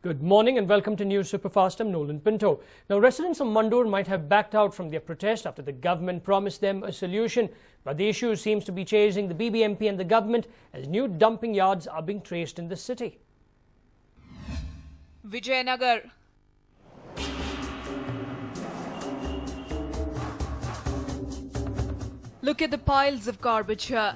Good morning and welcome to News Superfast. I'm Nolan Pinto. Now, residents of Mandur might have backed out from their protest after the government promised them a solution. But the issue seems to be chasing the BBMP and the government as new dumping yards are being traced in the city. Vijayanagar. Look at the piles of garbage here.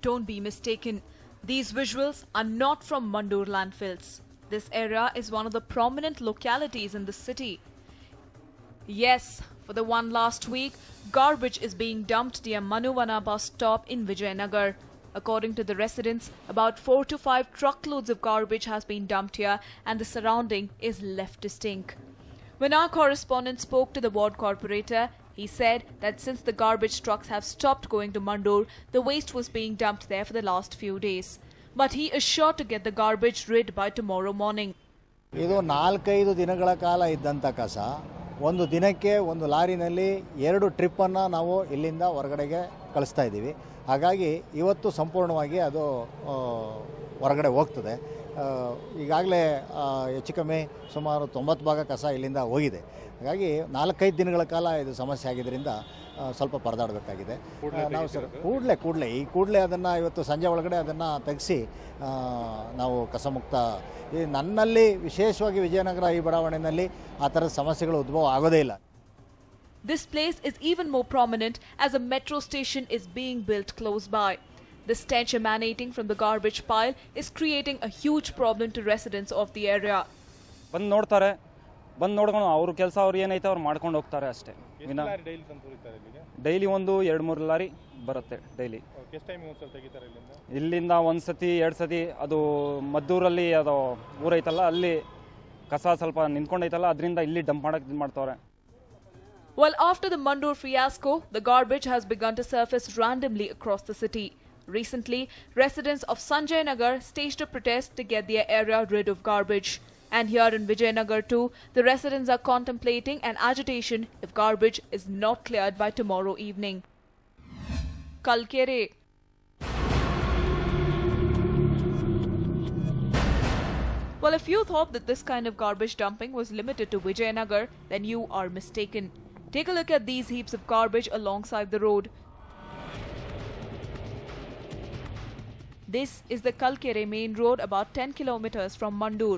Don't be mistaken, these visuals are not from Mandur landfills. This area is one of the prominent localities in the city. Yes, for the one last week, garbage is being dumped near Manuvana bus stop in Vijayanagar. According to the residents, about 4 to 5 truckloads of garbage has been dumped here and the surrounding is left to stink. When our correspondent spoke to the ward corporator, he said that since the garbage trucks have stopped going to Mandur, the waste was being dumped there for the last few days. But he is sure to get the garbage rid by tomorrow morning. ಇದು 4-5 ದಿನಗಳ ಕಾಲ ಇದ್ದಂತ ಕಸ ಒಂದು ದಿನಕ್ಕೆ ಒಂದು ಲಾರಿನಲ್ಲಿ 2 trip ಅನ್ನು ನಾವು ಇಲ್ಲಿಂದ ಹೊರಗಡೆಗೆ ಕಳಿಸ್ತಾ ಇದ್ದೀವಿ. ಹಾಗಾಗಿ ಇವತ್ತು ಸಂಪೂರ್ಣವಾಗಿ ಅದು ಹೊರಗಡೆ ಹೋಗ್ತದೆ. ಈಗಾಗಲೇ ಹೆಚ್ಚು ಕಮ್ಮಿ ಸುಮಾರು 90 ಭಾಗ ಕಸ ಇಲ್ಲಿಂದ ಹೋಗಿದೆ. ಹಾಗಾಗಿ 4-5 ದಿನಗಳ ಕಾಲ ಇದು ಸಮಸ್ಯೆ ಆಗಿದ್ದರಿಂದ ಸ್ವಲ್ಪ ಪರದಾಡಬೇಕಾಗಿದೆ. ನಾವು ಸರ್ ಕೂಡಲೇ ಅದನ್ನು ಇವತ್ತು ಸಂಜೆ ಒಳಗಡೆ ಅದನ್ನು ತೆಗೆಸಿ ನಾವು ಕಸಮುಕ್ತ ನನ್ನಲ್ಲಿ ವಿಶೇಷವಾಗಿ ವಿಜಯನಗರ ಈ ಬಡಾವಣೆಯಲ್ಲಿ ಆ ಥರದ ಸಮಸ್ಯೆಗಳು ಉದ್ಭವ ಆಗೋದೇ ಇಲ್ಲ. This place is even more prominent as a metro station is being built close by. The stench emanating from the garbage pile is creating a huge problem to residents of the area. ಬಂದು ನೋಡ್ತಾರೆ, ಬಂದು ನೋಡ್ಕೊಂಡು ಅವ್ರ ಕೆಲಸ ಅವ್ರು ಏನೈತೆ ಅವ್ರು ಮಾಡ್ಕೊಂಡು ಹೋಗ್ತಾರೆ ಅಷ್ಟೇ. ಡೈಲಿ ಒಂದು 2-3 ಲಾರಿ ಬರುತ್ತೆ ಡೈಲಿ. ಇಲ್ಲಿಂದ ಒಂದು ಸತಿ 2 ಸತಿ ಅದು ಮದ್ದೂರಲ್ಲಿ ಅದು ಊರೈತಲ್ಲ ಅಲ್ಲಿ ಕಸ ಸ್ವಲ್ಪ ನಿಂತ್ಕೊಂಡೈತಲ್ಲ ಅದರಿಂದ ಇಲ್ಲಿ ಡಂಪ್ ಮಾಡಕ್ಕೆ ಮಾಡ್ತಾರೆ. Well, after the Mandur fiasco, the garbage has begun to surface randomly across the city. Recently, residents of Sanjay Nagar staged a protest to get their area rid of garbage. And here in Vijayanagar too, the residents are contemplating an agitation if garbage is not cleared by tomorrow evening. Kalkere. Well, if you thought that this kind of garbage dumping was limited to Vijayanagar, then you are mistaken. Take a look at these heaps of garbage alongside the road. This is the Kalkere main road about 10 kilometers from Mandur.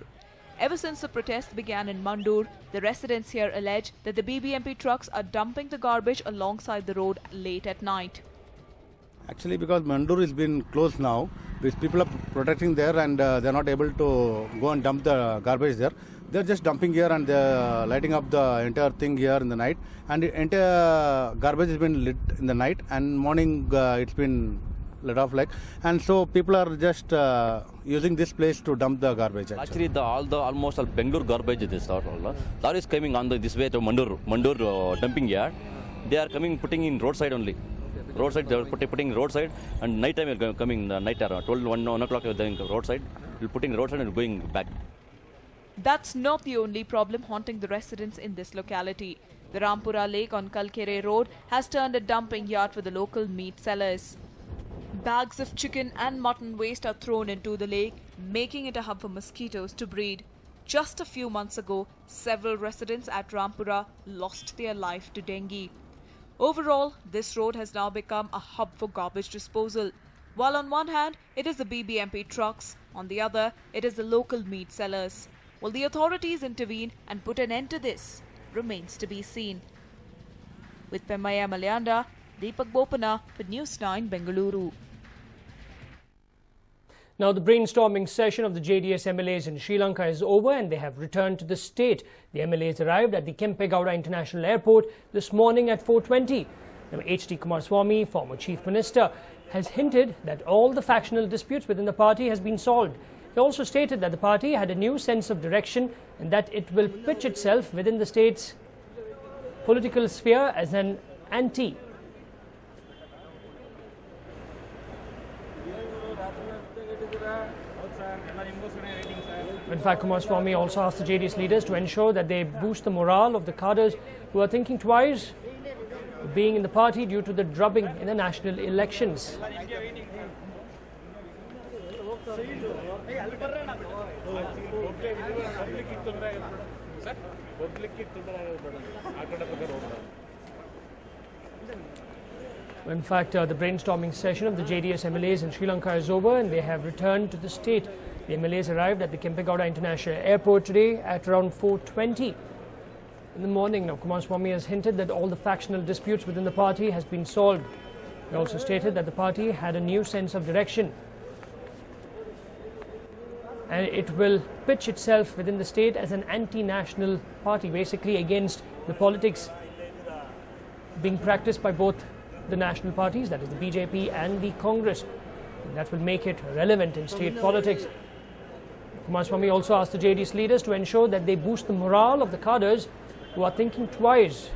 Ever since the protest began in Mandur, the residents here allege that the BBMP trucks are dumping the garbage alongside the road late at night. Actually, because Mandur has been closed now, these people are protecting there and they're not able to go and dump the garbage there. They're just dumping here and they're lighting up the entire thing here in the night. And the entire garbage has been lit in the night and morning it's been lit off like. And so people are just using this place to dump the garbage. Actually, almost all Bangalore garbage is all. Lorry is coming on this way to Mandur dumping yard. They are coming putting in roadside only. Roadside, they are putting roadside, and night time are coming. Night around 1 o'clock they are roadside. They're putting roadside and going back. That's not the only problem haunting the residents in this locality. The Rampura Lake on Kalkere Road has turned a dumping yard for the local meat sellers. Bags of chicken and mutton waste are thrown into the lake, making it a hub for mosquitoes to breed. Just a few months ago, several residents at Rampura lost their life to dengue. Overall, this road has now become a hub for garbage disposal. While on one hand, it is the BBMP trucks, on the other, it is the local meat sellers. Will the authorities intervene and put an end to this? Remains to be seen. With Pemaya Malayanda, Deepak Bopana for News9 Bengaluru. Now, the brainstorming session of the JDS MLAs in Sri Lanka is over and they have returned to the state. The MLAs arrived at the Kempegowda International Airport this morning at 4:20. Now, H.D. Kumaraswamy, former Chief Minister, has hinted that all the factional disputes within the party has been solved. He also stated that the party had a new sense of direction and that it will pitch itself within the state's political sphere as an anti. In fact, Kumaraswamy also asked the JDS leaders to ensure that they boost the morale of the cadres who are thinking twice being in the party due to the drubbing in the national elections. In fact, the brainstorming session of the JDS MLAs in Sri Lanka is over and they have returned to the state. The MLAs arrived at the Kempegowda International Airport today at around 4:20 in the morning. Now, Kumaraswamy has hinted that all the factional disputes within the party has been solved. He also stated that the party had a new sense of direction and it will pitch itself within the state as an anti-national party, basically against the politics being practiced by both the national parties, that is the BJP and the Congress. And that will make it relevant in state politics. Kumaraswamy also asked the JDS leaders to ensure that they boost the morale of the cadres who are thinking twice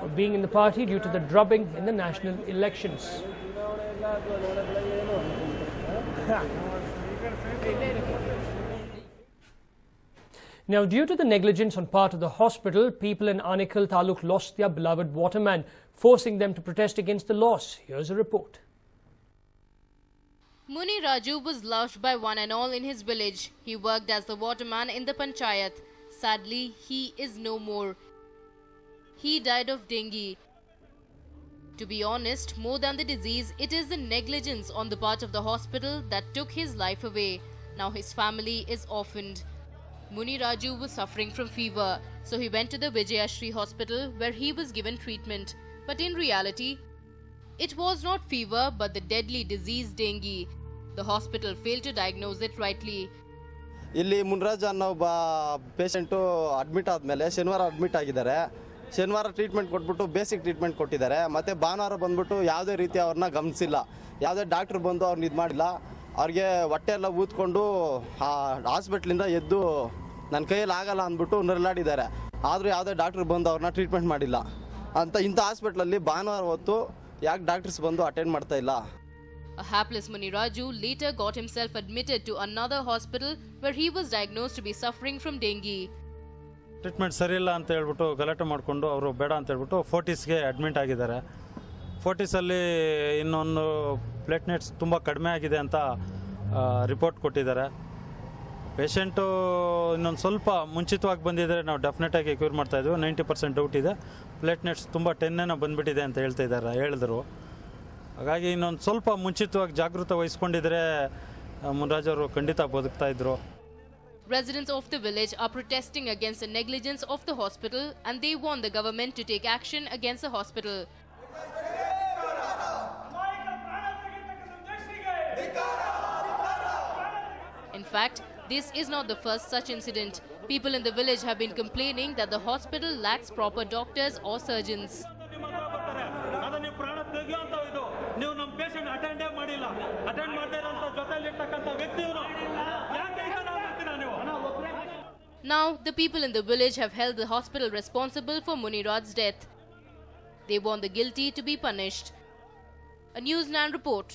of being in the party due to the drubbing in the national elections. Now, due to the negligence on part of the hospital, people in Anikal Taluk lost their beloved waterman, forcing them to protest against the loss. Here's a report. Muni Raju was loved by one and all in his village. He worked as the waterman in the panchayat. Sadly, he is no more. He died of dengue. To be honest, more than the disease, it is the negligence on the part of the hospital that took his life away. Now his family is orphaned. Muni Raju was suffering from fever, so he went to the Vijayashri hospital where he was given treatment. But in reality, it was not fever but the deadly disease dengue. The hospital failed to diagnose it rightly. ಇಲ್ಲಿ ಮುನ್ರಾಜ್ ಅನ್ನೋ ಒಬ್ಬ patient admit ಆದಮೇಲೆ ಶನಿವಾರ admit ಆಗಿದ್ದಾರೆ. ಶನಿವಾರ treatment ಕೊಟ್ಬಿಟ್ಟು basic treatment ಕೊಟ್ಟಿದ್ದಾರೆ. ಮತ್ತು ಭಾನುವಾರ ಬಂದ್ಬಿಟ್ಟು ಯಾವುದೇ ರೀತಿ ಅವ್ರನ್ನ ಗಮನಿಸಿಲ್ಲ. ಯಾವುದೇ ಡಾಕ್ಟ್ರು ಬಂದು ಅವ್ರನ್ನ ಇದು ಮಾಡಿಲ್ಲ. ಅವ್ರಿಗೆ ಹೊಟ್ಟೆ ಎಲ್ಲ ಊದ್ಕೊಂಡು ಹಾಸ್ಪಿಟ್ಲಿಂದ ಎದ್ದು ನನ್ನ ಕೈಯಲ್ಲಿ ಆಗಲ್ಲ ಅಂದ್ಬಿಟ್ಟು ನರಳಾಡಿದ್ದಾರೆ. ಆದರೂ ಯಾವುದೇ ಡಾಕ್ಟ್ರು ಬಂದು ಅವ್ರನ್ನ ಟ್ರೀಟ್ಮೆಂಟ್ ಮಾಡಿಲ್ಲ ಅಂತ ಇಂಥ ಹಾಸ್ಪಿಟ್ಲಲ್ಲಿ ಭಾನುವಾರ ಹೊತ್ತು ಯಾಕೆ ಡಾಕ್ಟರ್ಸ್ ಬಂದು ಅಟೆಂಡ್ ಮಾಡ್ತಾ ಇಲ್ಲ? A hapless Muni Raju later got himself admitted to another hospital where he was diagnosed to be suffering from dengue. Treatment ಸರಿ ಇಲ್ಲ ಅಂತ ಹೇಳ್ಬಿಟ್ಟು ಗಲಾಟೆ ಮಾಡಿಕೊಂಡು ಅವರು ಬೇಡ ಅಂತ ಹೇಳ್ಬಿಟ್ಟು ಫೋರ್ಟಿಸ್ಗೆ ಅಡ್ಮಿಟ್ ಆಗಿದ್ದಾರೆ. ಫೋರ್ಟಿಸಲ್ಲಿ ಇನ್ನೊಂದು ಪ್ಲೇಟ್ಲೆಟ್ಸ್ ತುಂಬ ಕಡಿಮೆ ಆಗಿದೆ ಅಂತ ರಿಪೋರ್ಟ್ ಕೊಟ್ಟಿದ್ದಾರೆ. ಪೇಷಂಟು ಇನ್ನೊಂದು ಸ್ವಲ್ಪ ಮುಂಚಿತವಾಗಿ ಬಂದಿದ್ದರೆ ನಾವು ಡೆಫಿನೆಟಾಗಿ ಕ್ಯೂರ್ ಮಾಡ್ತಾಯಿದ್ವಿ. 90% ಡೌಟ್ ಇದೆ. ಪ್ಲೇಟ್ಲೆಟ್ಸ್ ತುಂಬ 10 ಬಂದುಬಿಟ್ಟಿದೆ ಅಂತ ಹೇಳಿದ್ರು. ಹಾಗಾಗಿ ಇನ್ನೊಂದು ಸ್ವಲ್ಪ ಮುಂಚಿತವಾಗಿ ಜಾಗೃತ ವಹಿಸ್ಕೊಂಡಿದ್ರೆ ಮುನ್ರಾಜ್ ಅವರು ಖಂಡಿತ ಬದುಕ್ತಾ ಇದ್ರು. Residents of the village are protesting against the negligence of the hospital and they want the government to take action against the hospital. In fact, this is not the first such incident. People in the village have been complaining that the hospital lacks proper doctors or surgeons. Now, the people in the village have held the hospital responsible for Muni Raj's death. They want the guilty to be punished. A News9 report.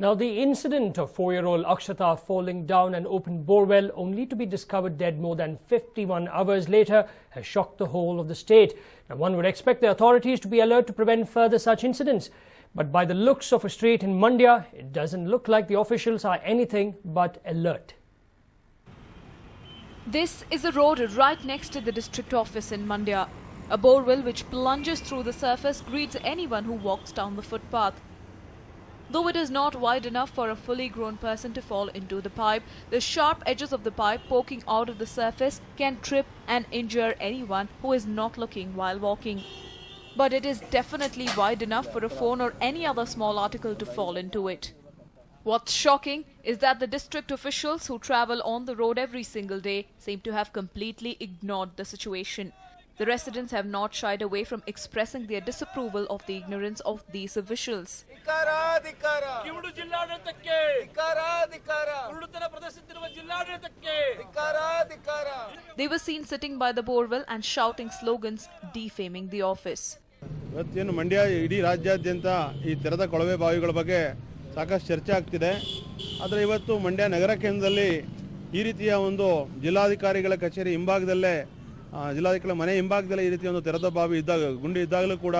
Now, the incident of 4-year-old Akshata falling down an open borewell only to be discovered dead more than 51 hours later has shocked the whole of the state. Now, one would expect the authorities to be alert to prevent further such incidents. But by the looks of a street in Mandya, it doesn't look like the officials are anything but alert. This is a road right next to the district office in Mandya. A borewell which plunges through the surface greets anyone who walks down the footpath. Though it is not wide enough for a fully grown person to fall into the pipe, the sharp edges of the pipe poking out of the surface can trip and injure anyone who is not looking while walking. But it is definitely wide enough for a phone or any other small article to fall into it. What's shocking is that the district officials who travel on the road every single day seem to have completely ignored the situation. The residents have not shied away from expressing their disapproval of the ignorance of these officials. They were seen sitting by the borewell and shouting slogans defaming the office. ಇವತ್ತೇನು ಮಂಡ್ಯ ಇಡೀ ರಾಜ್ಯಾದ್ಯಂತ ಈ ತೆರೆದ ಕೊಳವೆ ಬಾವಿಗಳ ಬಗ್ಗೆ ಸಾಕಷ್ಟು ಚರ್ಚೆ ಆಗ್ತಿದೆ. ಆದರೆ ಇವತ್ತು ಮಂಡ್ಯ ನಗರ ಕೇಂದ್ರದಲ್ಲಿ ಈ ರೀತಿಯ ಒಂದು ಜಿಲ್ಲಾಧಿಕಾರಿಗಳ ಕಚೇರಿ ಹಿಂಭಾಗದಲ್ಲೇ ಜಿಲ್ಲಾಧಿಕಾರಿಗಳ ಮನೆ ಹಿಂಭಾಗದಲ್ಲೇ ಈ ರೀತಿಯ ಒಂದು ತೆರೆದ ಬಾವಿ ಗುಂಡಿ ಇದ್ದಾಗಲೂ ಕೂಡ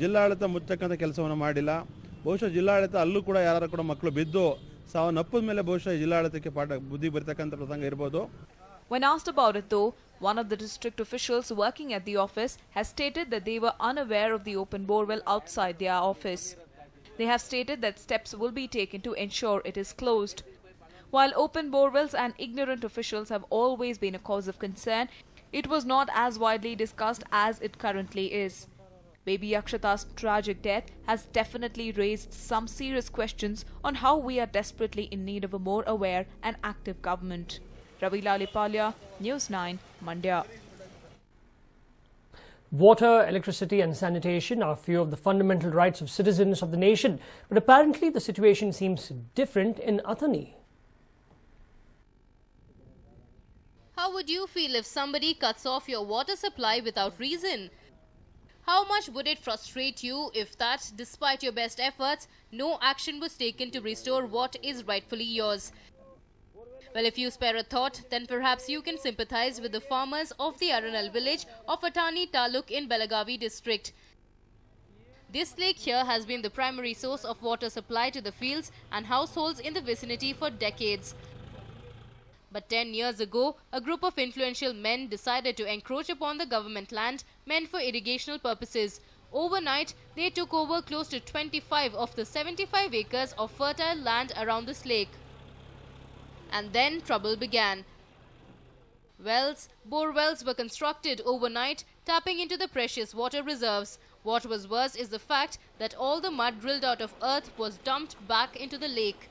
ಜಿಲ್ಲಾಡಳಿತ ಮುಚ್ಚತಕ್ಕಂಥ ಕೆಲಸವನ್ನು ಮಾಡಿಲ್ಲ. ಬಹುಶಃ ಜಿಲ್ಲಾಡಳಿತ ಅಲ್ಲೂ ಕೂಡ ಯಾರು ಕೂಡ ಮಕ್ಕಳು ಬಿದ್ದು ಸಾವನ್ನಪ್ಪದ ಮೇಲೆ ಬಹುಶಃ ಜಿಲ್ಲಾಡಳಿತಕ್ಕೆ ಬುದ್ಧಿ ಬರ್ತಕ್ಕಂಥ ಪ್ರಸಂಗ ಇರ್ಬೋದು. When asked about it though, one of the district officials working at the office has stated that they were unaware of the open borewell outside their office. They have stated that steps will be taken to ensure it is closed. While open borewells and ignorant officials have always been a cause of concern, it was not as widely discussed as it currently is. Baby Akshata's tragic death has definitely raised some serious questions on how we are desperately in need of a more aware and active government. Ravi Lalipalya, News9, Mandya. Water, electricity and sanitation are few of the fundamental rights of citizens of the nation, but apparently the situation seems different in Athani. How would you feel if somebody cuts off your water supply without reason? How much would it frustrate you if that, despite your best efforts, no action was taken to restore what is rightfully yours? Well, if you spare a thought, then perhaps you can sympathize with the farmers of the Aranal village of Athani Taluk in Belagavi district. This lake here has been the primary source of water supply to the fields and households in the vicinity for decades. But 10 years ago, a group of influential men decided to encroach upon the government land meant for irrigational purposes. Overnight, they took over close to 25 of the 75 acres of fertile land around this lake. And then trouble began. Bore wells were constructed overnight, tapping into the precious water reserves. What was worse is the fact that all the mud drilled out of earth was dumped back into the lake.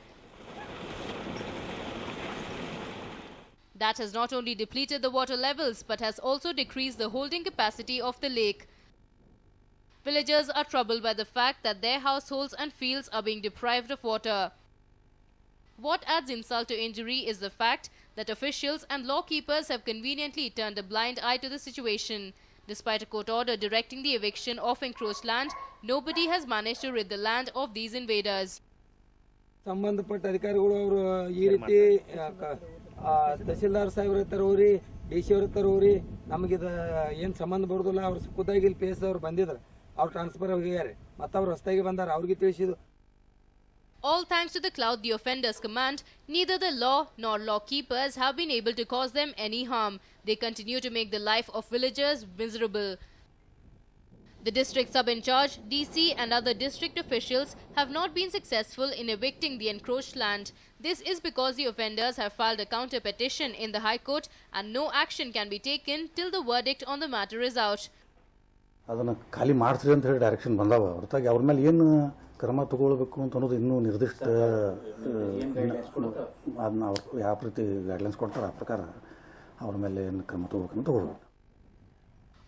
That has not only depleted the water levels but has also decreased the holding capacity of the lake. Villagers are troubled by the fact that their households and fields are being deprived of water. What adds insult to injury is the fact that officials and law keepers have conveniently turned a blind eye to the situation. Despite a court order directing the eviction of encroached land, nobody has managed to rid the land of these invaders. ಸಂಬಂಧಪಟ್ಟ ಅಧಿಕಾರಿಗಳು ಅವರು ಈ ರೀತಿ ತಹಸೀಲ್ದಾರ್ ಸಾಹೇಬ್ರ ಹತ್ರ ಹೋಗ್ರಿ D C ಅವ್ರ ಹತ್ರ ಹೋಗ್ರಿ ನಮಗೆ ಏನು ಸಂಬಂಧ ಬರೋದಿಲ್ಲ ಅವ್ರು ಖುದ್ದಾಗಿ ಇಲ್ಲಿ ಪಿ ಎಸ್ ಅವ್ರು ಬಂದಿದ್ರು ಅವ್ರು ಟ್ರಾನ್ಸ್ಫರ್ ಹೋಗ್ಯಾರೆ ಮತ್ತೆ ಅವ್ರು ಹೊಸದಾಗಿ ಬಂದಾರ ಅವ್ರಿಗೆ ತಿಳಿಸಿದ್ರು. All thanks to the cloud the offenders command, neither the law nor law keepers have been able to cause them any harm. They continue to make the life of villagers miserable. The district sub-in-charge, DC and other district officials have not been successful in evicting the encroached land. This is because the offenders have filed a counter petition in the High Court and no action can be taken till the verdict on the matter is out. ಅದನ್ನು ಖಾಲಿ ಮಾಡಿಸ್ರಿ ಅಂತ ಹೇಳಿ direction ಬಂದಾವ ಹೊರತಾಗಿ ಅವ್ರ ಮೇಲೆ ಏನು ಕ್ರಮ ತಗೊಳ್ಬೇಕು ಅಂತ ಅನ್ನೋದು ಇನ್ನೂ ನಿರ್ದಿಷ್ಟ ಅದನ್ನ ಅವ್ರು ಯಾವ ರೀತಿ ಗೈಡ್ಲೈನ್ಸ್ ಕೊಡ್ತಾರೆ ಆ ಪ್ರಕಾರ ಅವ್ರ ಮೇಲೆ ಏನು ಕ್ರಮ ತಗೋಬೇಕಂತ ತಗೊಳ್ಬೇಕು.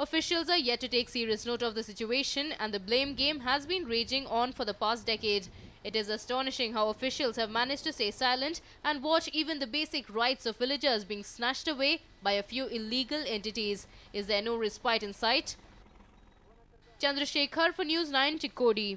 Officials are yet to take serious note of the situation and the blame game has been raging on for the past decade. It is astonishing how officials have managed to stay silent and watch even the basic rights of villagers being snatched away by a few illegal entities. Is there no respite in sight? Chandrasekhar for News9, Chikkodi.